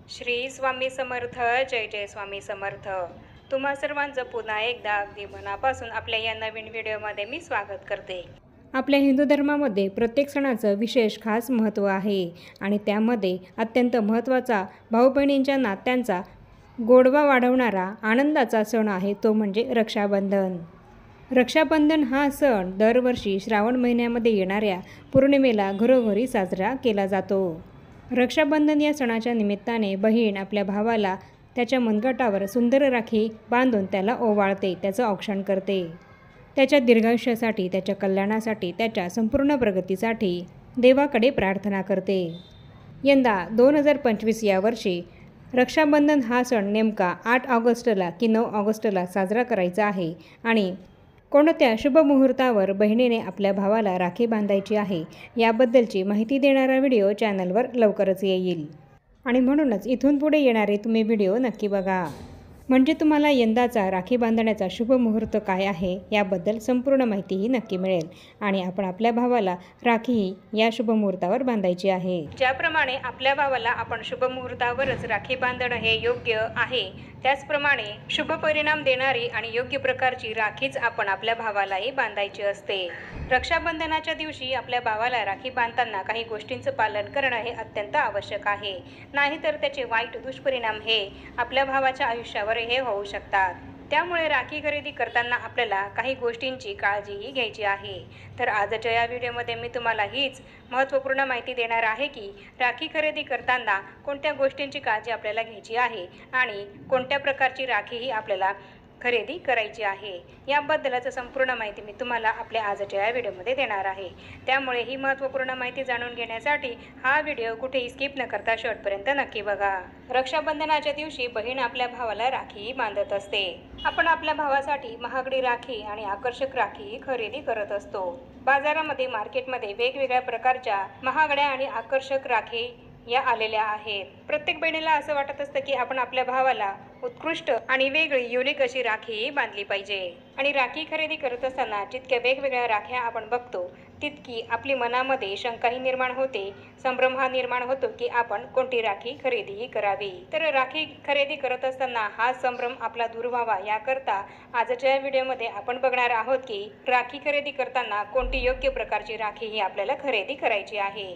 श्री स्वामी समर्थ. जय जय स्वामी समर्थ. तुम्हा सर्वांचं पुन्हा एकदा अगदी मनापासून आपल्या या नवीन व्हिडिओमध्ये मी स्वागत करते. आपल्या हिंदू धर्मामध्ये प्रत्येक सणाचं विशेष खास महत्त्व आहे आणि त्यामध्ये अत्यंत महत्त्वाचा भाऊ बहिणींच्या नात्यांचा गोडवा वाढवणारा आनंदाचा सण आहे तो म्हणजे रक्षाबंधन. रक्षाबंधन हा सण दरवर्षी श्रावण महिन्यामध्ये येणाऱ्या पौर्णिमेला घरोघरी साजरा केला जातो. रक्षाबंधन या सणाच्या निमित्ताने बहीण आपल्या भावाला त्याच्या मनगटावर सुंदर राखी बांधून त्याला ओवाळते, त्याचं औक्षण करते. त्याच्या दीर्घायुष्यासाठी, त्याच्या कल्याणासाठी, त्याच्या संपूर्ण प्रगतीसाठी देवाकडे प्रार्थना करते. यंदा 2025 या वर्षी रक्षाबंधन हा सण नेमका 8 ऑगस्टला की 9 ऑगस्टला साजरा करायचा आहे आणि कोणत्या शुभ मुहूर्तावर बहिणीने आपल्या भावाला राखी बांधायची आहे याबद्दलची माहिती देणारा व्हिडिओ चॅनलवर लवकरच येईल आणि म्हणूनच इथून पुढे येणारे तुम्ही व्हिडिओ नक्की बघा, म्हणजे तुम्हाला यंदाचा राखी बांधण्याचा शुभ मुहूर्त काय आहे याबद्दल संपूर्ण माहितीही नक्की मिळेल आणि आपण आपल्या भावाला राखी या शुभ मुहूर्तावर बांधायची आहे. ज्याप्रमाणे आपल्या भावाला आपण शुभ मुहूर्तावरच राखी बांधणं हे योग्य आहे, त्याचप्रमाणे शुभ परिणाम देणारी आणि योग्य प्रकारची राखीच आपण आपल्या भावालाही बांधायची असते. रक्षाबंधनाच्या दिवशी आपल्या भावाला राखी बांधताना काही गोष्टींचं पालन करणं हे अत्यंत आवश्यक आहे, नाहीतर त्याचे वाईट दुष्परिणाम हे आपल्या भावाच्या आयुष्यावर हे होऊ शकतात. त्यामुळे राखी खरेदी करताना आपल्याला काही गोष्टींची काळजीही घ्यायची आहे. तर आजच्या या व्हिडिओमध्ये मी तुम्हाला हीच महत्त्वपूर्ण माहिती देणार आहे की राखी खरेदी करताना कोणत्या गोष्टींची काळजी आपल्याला घ्यायची आहे आणि कोणत्या प्रकारची राखीही आपल्याला खरेदी करायची आहे याबद्दलच संपूर्ण माहिती मी तुम्हाला आपल्या आजच्या या व्हिडिओमध्ये देणार आहे. त्यामुळे ही महत्त्वपूर्ण माहिती जाणून घेण्यासाठी हा व्हिडिओ कुठेही स्किप न करता शेवटपर्यंत नक्की बघा. रक्षाबंधनाच्या दिवशी बहीण आपल्या भावाला राखी बांधत असते. आपण आपल्या भावासाठी महागडी राखी आणि आकर्षक राखी खरेदी करत असतो. बाजारामध्ये, मार्केटमध्ये वेगवेगळ्या प्रकारच्या महागड्या आणि आकर्षक राखी या आलेल्या आहेत. प्रत्येक बहिणीला असं वाटत असतं की आपण आपल्या भावाला उत्कृष्ट आणि वेगळी युनिक अशी राखी बांधली पाहिजे आणि राखी खरेदी करत असताना जितक्या वेगवेगळ्या राख्या आपण बघतो तितकी आपली मनामध्ये शंकाही निर्माण होते, संभ्रम हा निर्माण होतो की आपण कोणती राखी खरेदी करावी. तर राखी खरेदी करत असताना हा संभ्रम आपला दूर व्हावा याकरता आजच्या व्हिडिओमध्ये आपण बघणार आहोत की राखी खरेदी करताना कोणती योग्य प्रकारची राखी ही आपल्याला खरेदी करायची आहे.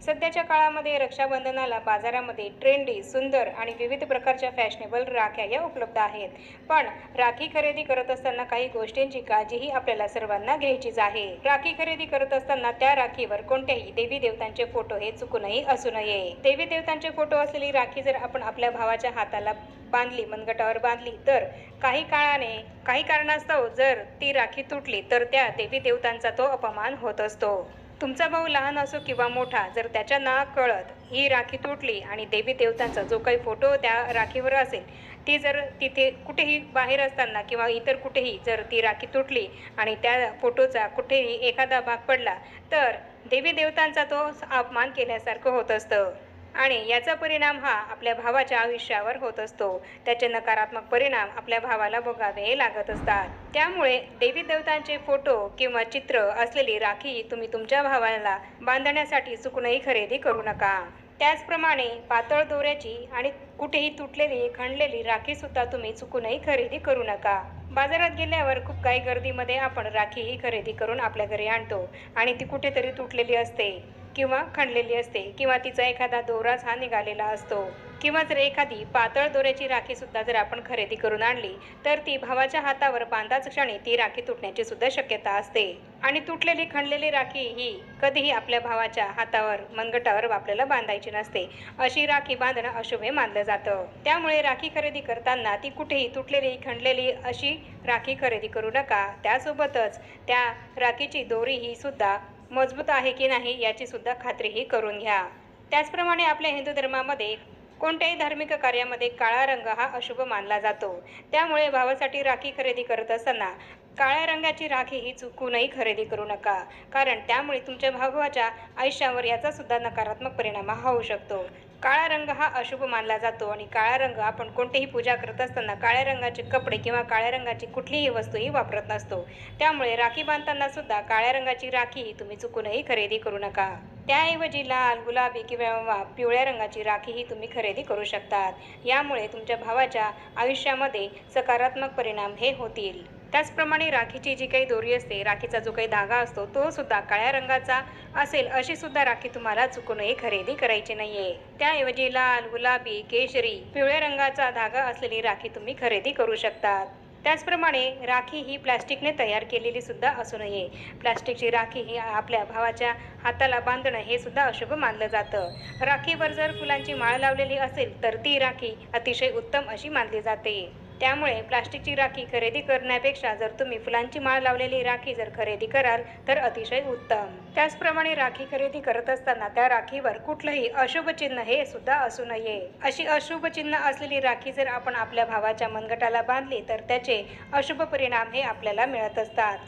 सध्याच्या काळामध्ये रक्षाबंधनाला बाजारामध्ये ट्रेंडी, सुंदर आणि विविध प्रकारच्या फॅशनेबल राख्या या उपलब्ध आहेत. पण राखी खरेदी करत असताना काही गोष्टींची काळजीही आपल्याला सर्वांना घ्यायचीच आहे. राखी खरेदी करत असताना त्या राखीवर कोणत्याही देवी देवतांचे फोटो हे चुकूनही असू नये. देवी देवतांचे फोटो असलेली राखी जर आपण आपल्या भावाच्या हाताला बांधली, मनगटावर बांधली तर काही काळाने, काही कारणास्तव जर ती राखी तुटली तर त्या देवी देवतांचा तो अपमान होत असतो. तुमचा भाऊ लहान असो किंवा मोठा, जर त्याच्या नकळत ही राखी तुटली आणि देवी देवतांचा जो काही फोटो त्या राखीवर असेल ती जर तिथे कुठेही बाहेर असताना किंवा इतर कुठेही जर ती राखी तुटली आणि त्या फोटोचा कुठेही एखादा भाग पडला तर देवी देवतांचा तो अपमान केल्यासारखं होत असतं आणि याचा परिणाम हा आपल्या भावाच्या आयुष्यावर होत असतो. त्याचे नकारात्मक परिणाम आपल्या भावाला भोगावे लागत असतात. त्यामुळे देवी देवतांचे फोटो किंवा चित्र असलेली राखी तुम्ही तुमच्या भावाला बांधण्यासाठी चुकूनही खरेदी करू नका. त्याचप्रमाणे पातळ दोऱ्याची आणि कुठेही तुटलेली, खणलेली राखीसुद्धा तुम्ही चुकूनही खरेदी करू नका. बाजारात गेल्यावर खूप काही गर्दीमध्ये आपण राखी ही खरेदी करून आपल्या घरी आणतो आणि ती कुठेतरी तुटलेली असते किंवा खणलेली असते किंवा तिचा एखादा दोराच हा निघालेला असतो किंवा जर एखादी पातळ दोऱ्याची राखीसुद्धा जर आपण खरेदी करून आणली तर ती भावाच्या हातावर बांधाच क्षणी ती राखी तुटण्याची सुद्धा शक्यता असते आणि तुटलेली, खणलेली राखी ही कधीही आपल्या भावाच्या हातावर, मनगटावर आपल्याला बांधायची नसते. अशी राखी बांधणं अशुभ मानलं जातं. त्यामुळे राखी खरेदी करताना ती कुठेही तुटलेली, खणलेली अशी राखी खरेदी करू नका. त्यासोबतच त्या राखीची दोरी ही सुद्धा मजबूत आहे की नाही याची सुद्धा खात्रीही करून घ्या. त्याचप्रमाणे आपल्या हिंदू धर्मामध्ये कोणत्याही धार्मिक कार्यामध्ये काळा रंग हा अशुभ मानला जातो. त्यामुळे भावासाठी राखी खरेदी करत असताना काळ्या रंगाची राखी ही चुकूनही खरेदी करू नका, कारण त्यामुळे तुमच्या भावाच्या आयुष्यावर याचा सुद्धा नकारात्मक परिणाम होऊ शकतो. काळा रंग हा अशुभ मानला जातो आणि काळा रंग आपण कोणतीही पूजा करत असताना काळ्या रंगाचे कपडे किंवा काळ्या रंगाची कुठलीही वस्तूही वापरत नसतो. त्यामुळे राखी बांधताना सुद्धा काळ्या रंगाची राखी तुम्ही चुकूनही खरेदी करू नका. त्याऐवजी लाल, गुलाबी किंवा पिवळ्या रंगाची राखीही तुम्ही खरेदी करू शकतात. यामुळे तुमच्या भावाच्या आयुष्यामध्ये सकारात्मक परिणाम हे होतील. त्याचप्रमाणे राखीची जी काही दोरी असते, राखीचा जो काही धागा असतो, तो सुद्धा काळ्या रंगाचा असेल अशी सुद्धा राखी तुम्हाला चुकूनही खरेदी करायची नाहीये. त्याऐवजी लाल, गुलाबी, केशरी, पिवळ्या रंगाचा धागा असलेली राखी तुम्ही खरेदी करू शकतात. त्याचप्रमाणे राखी ही प्लास्टिकने तयार केलेली सुद्धा असू नये. प्लास्टिकची राखी ही आपल्या भावाच्या हाताला बांधणं हे सुद्धा अशुभ मानलं जातं. राखीवर जर फुलांची माळ लावलेली असेल तर ती राखी अतिशय उत्तम अशी मानली जाते. त्यामुळे प्लास्टिकची राखी खरेदी करण्यापेक्षा जर तुम्ही फुलांची माळ लावलेली राखी जर खरेदी कराल तर अतिशय उत्तम. त्याचप्रमाणे राखी खरेदी करत असताना त्या राखीवर कुठलंही अशुभ चिन्ह हे सुद्धा असू नये. अशी अशुभ चिन्ह असलेली राखी जर आपण आपल्या भावाच्या मनगटाला बांधली तर त्याचे अशुभ परिणाम हे आपल्याला मिळत असतात.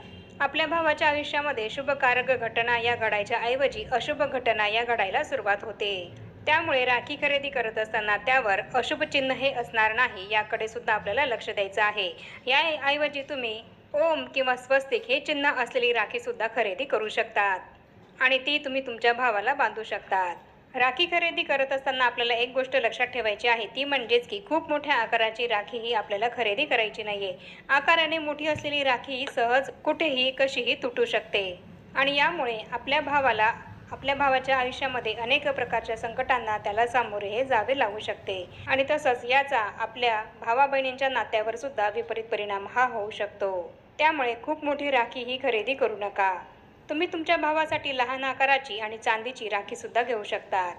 आपल्या भावाच्या आयुष्यामध्ये शुभकारक घटना या घडायच्या ऐवजी अशुभ घटना या घडायला सुरुवात होते. त्यामुळे राखी खरेदी करत असताना त्यावर अशुभ चिन्ह हे असणार नाही याकडे सुद्धा आपल्याला लक्ष द्यायचं आहे. या ऐवजी तुम्ही ओम किंवा स्वस्तिक हे चिन्ह असलेली राखी सुद्धा खरेदी करू शकतात आणि ती तुम्ही तुमच्या भावाला बांधू शकतात. राखी खरेदी करत असताना आपल्याला एक गोष्ट लक्षात ठेवायची आहे, ती म्हणजेच की खूप मोठ्या आकाराची राखी ही आपल्याला खरेदी करायची नाहीये. आकाराने मोठी असलेली राखी ही सहज कुठेही कशीही तुटू शकते आणि यामुळे आपल्या भावाच्या आयुष्यामध्ये अनेक प्रकारच्या संकटांना त्याला सामोरे हे जावे लागू शकते आणि तसंच याचा आपल्या भावा बहिणींच्या नात्यावर सुद्धा विपरीत परिणाम हा होऊ शकतो. त्यामुळे खूप मोठी राखी ही खरेदी करू नका. तुम्ही तुमच्या भावासाठी लहान आकाराची आणि चांदीची राखी सुद्धा घेऊ शकतात.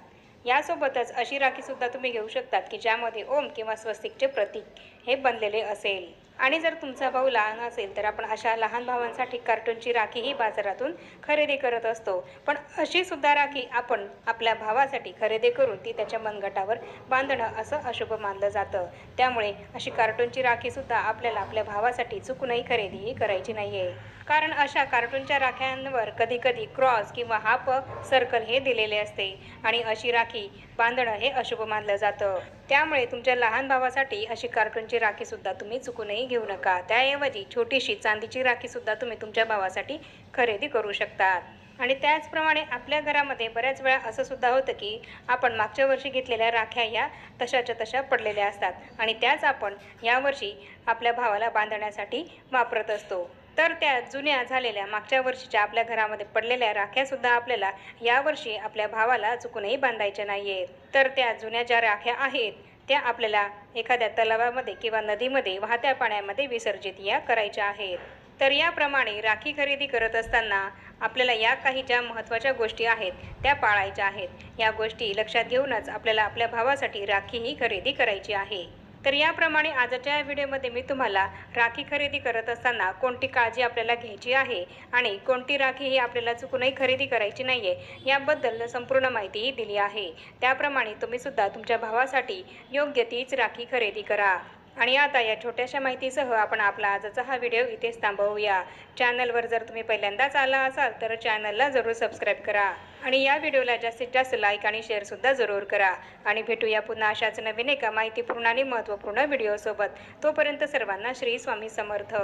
यासोबतच अशी राखी सुद्धा तुम्ही घेऊ शकतात की ज्यामध्ये ओम किंवा स्वस्तिकचे प्रतीक हे बनलेले असेल. आणि जर तुमचा भाऊ लहान असेल तर आपण अशा लहान भावांसाठी कार्टूनची राखी ही बाजारातून खरेदी करत असतो. पण अशी सुद्धा राखी आपण आपल्या भावासाठी खरेदी करून ती त्याच्या मनगटावर बांधणं असं अशुभ मानलं जातं. त्यामुळे अशी कार्टूनची राखी सुद्धा आपल्याला आपल्या भावासाठी चुकूनही खरेदी करायची नाहीये. कारण अशा कार्टूनच्या राख्यांवर कधी कधी क्रॉस किंवा हाफ सर्कल हे दिलेले असते आणि अशी राखी बांधणं हे अशुभ मानलं जातं. त्यामुळे तुमच्या लहान भावासाठी अशी कार्टूनची राखी सुद्धा तुम्ही चुकूनही घेऊ नका. त्याऐवजी छोटीशी चांदीची राखी सुद्धा तुम्ही तुमच्या भावासाठी खरेदी करू शकतात. आणि त्याचप्रमाणे आपल्या घरामध्ये बऱ्याच वेळा असं सुद्धा होतं की आपण मागच्या वर्षी घेतलेल्या राख्या या तशाच्या तशा पडलेल्या असतात आणि त्याच आपण यावर्षी आपल्या भावाला बांधण्यासाठी वापरत असतो. तर त्या जुन्या झालेल्या मागच्या वर्षीच्या आपल्या घरामध्ये पडलेल्या राख्यासुद्धा आपल्याला यावर्षी आपल्या भावाला चुकूनही बांधायच्या नाही आहेत. तर त्या जुन्या ज्या राख्या आहेत त्या आपल्याला एखाद्या तलावामध्ये किंवा नदीमध्ये वाहत्या पाण्यामध्ये विसर्जित या करायच्या आहेत. तर याप्रमाणे राखी खरेदी करत असताना आपल्याला या काही ज्या महत्त्वाच्या गोष्टी आहेत त्या पाळायच्या आहेत. या गोष्टी लक्षात घेऊनच आपल्याला आपल्या भावासाठी राखी ही खरेदी करायची आहे. तर याप्रमाणे आजच्या व्हिडिओमध्ये मी तुम्हाला राखी खरेदी करत असताना कोणती काळजी आपल्याला घ्यायची आहे आणि कोणती राखी ही आपल्याला चुकूनही खरेदी करायची नाही आहे याबद्दल संपूर्ण माहितीही दिली आहे. त्याप्रमाणे तुम्ही सुद्धा तुमच्या भावासाठी योग्य तीच राखी खरेदी करा. आणि आता या छोट्याशा माहितीसह आपण आपला आजचा हा व्हिडिओ इथेच थांबवूया. चॅनलवर जर तुम्ही पहिल्यांदाच आला असाल तर चॅनलला जरूर सबस्क्राईब करा आणि या व्हिडिओला जास्तीत जास्त लाईक आणि शेअरसुद्धा जरूर करा. आणि भेटूया पुन्हा अशाच नवीन एका माहितीपूर्ण आणि महत्त्वपूर्ण व्हिडिओसोबत. तोपर्यंत सर्वांना श्री स्वामी समर्थ.